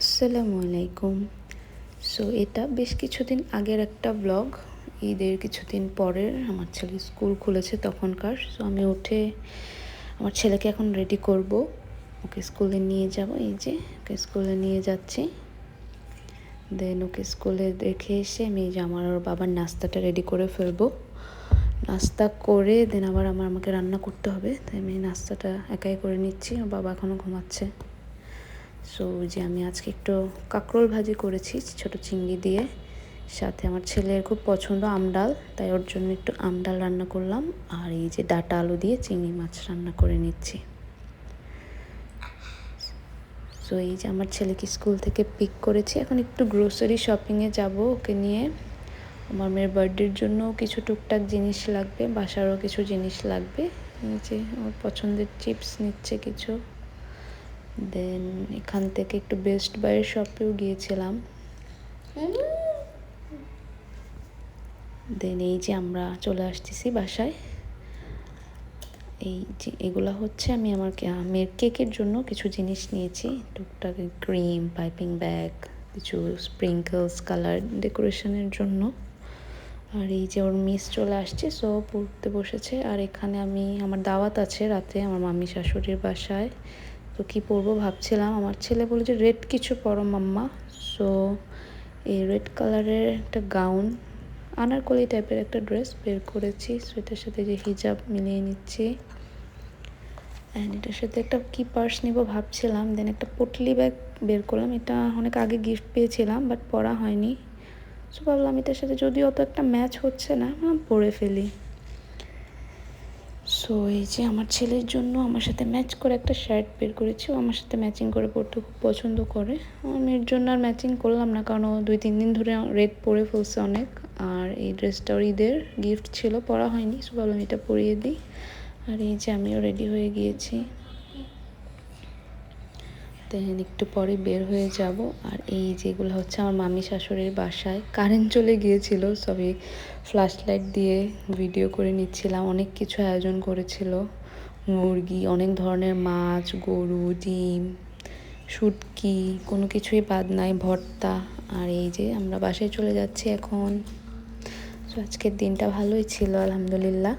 আসসালামু আলাইকুম। সো এটা বেশ কিছুদিন আগের একটা ব্লগ। ঈদের কিছুদিন পরের আমার ছেলে স্কুল খুলেছে তখনকার। সো আমি উঠে আমার ছেলেকে এখন রেডি করব, ওকে স্কুলে নিয়ে যাব। এই যে ওকে স্কুলে নিয়ে যাচ্ছি। দেন ওকে স্কুলে রেখে এসে আমি যে আমার ওর বাবার নাস্তাটা রেডি করে ফেলবো। নাস্তা করে দেন আবার আমাকে রান্না করতে হবে, তাই আমি নাস্তাটা একাই করে নিচ্ছি। ওর বাবা এখনও ঘুমাচ্ছে। সো যে আমি আজকে একটু কাঁকরোল ভাজি করেছি ছোট চিংড়ি দিয়ে, সাথে আমার ছেলের খুব পছন্দ আমডাল, তাই ওর জন্য একটু আমডাল রান্না করলাম। আর এই যে ডাঁটা আলু দিয়ে চিংড়ি মাছ রান্না করে নিচ্ছি। সো এই যে আমার ছেলেকে স্কুল থেকে পিক করেছি, এখন একটু গ্রোসারি শপিংয়ে যাব ওকে নিয়ে। আমার মেয়ের বার্থডের জন্য কিছু টুকটাক জিনিস লাগবে, বাসারও কিছু জিনিস লাগবে। এই যে ওর পছন্দের চিপস নিচ্ছে কিছু। দেন এখান থেকে একটু বেস্ট বাইয়ের শপেও গিয়েছিলাম। দেন এই যে আমরা চলে আসতেছি বাসায়। এই যে এগুলা হচ্ছে আমি আমার মেয়ের কেকের জন্য কিছু জিনিস নিয়েছি, টুকটাক ক্রিম, পাইপিং ব্যাগ, কিছু স্প্রিঙ্কলস, কালার ডেকোরেশনের জন্য। আর এই যে ওর মিস চলে আসছে, সো পড়তে বসেছে। আর এখানে আমার দাওয়াত আছে রাতে আমার মামি শাশুড়ির বাসায়। তো কী পরবো ভাবছিলাম, আমার ছেলে বলে যে রেড কিছু পরো মাম্মা। সো এই রেড কালারের একটা গাউন, আনারকলি টাইপের একটা ড্রেস বের করেছি। সো এটার সাথে যে হিজাব মিলিয়ে নিচ্ছি। অ্যান্ড এটার সাথে একটা কি পার্স নিব ভাবছিলাম। দেন একটা পটলি ব্যাগ বের করলাম, এটা অনেক আগে গিফট পেয়েছিলাম বাট পরা হয়নি। সো ভাবলাম এটার সাথে যদিও অত একটা ম্যাচ হচ্ছে না, পরে ফেলি। সো এই যে আমার ছেলের জন্য আমার সাথে ম্যাচ করে একটা শার্ট বের করেছি, ও আমার সাথে ম্যাচিং করে পরতে খুব পছন্দ করে। আমার মেয়ের জন্য আর ম্যাচিং করলাম না, কারণ ও 2-3 দিন ধরে রেড পরে ফেলছে অনেক। আর এই ড্রেসটা ওর ঈদের গিফট ছিল, পরা হয়নি, সো ভাবলাম এটা পরিয়ে দিই। আর এই যে আমিও রেডি হয়ে গিয়েছি। দেন একটু পরে বের হয়ে যাব। আর এই যেগুলো হচ্ছে আমার মামি শাশুড়ির বাসায়, কারেন্ট চলে গিয়েছিল, সবই ফ্ল্যাশ লাইট দিয়ে ভিডিও করে নিচ্ছিলাম। অনেক কিছু আয়োজন করেছিল, মুরগি, অনেক ধরনের মাছ, গরু, ডিম, শুটকি, কোনো কিছুই বাদ নাই, ভর্তা। আর এই যে আমরা বাসায় চলে যাচ্ছি এখন। তো আজকের দিনটা ভালোই ছিল আলহামদুলিল্লাহ।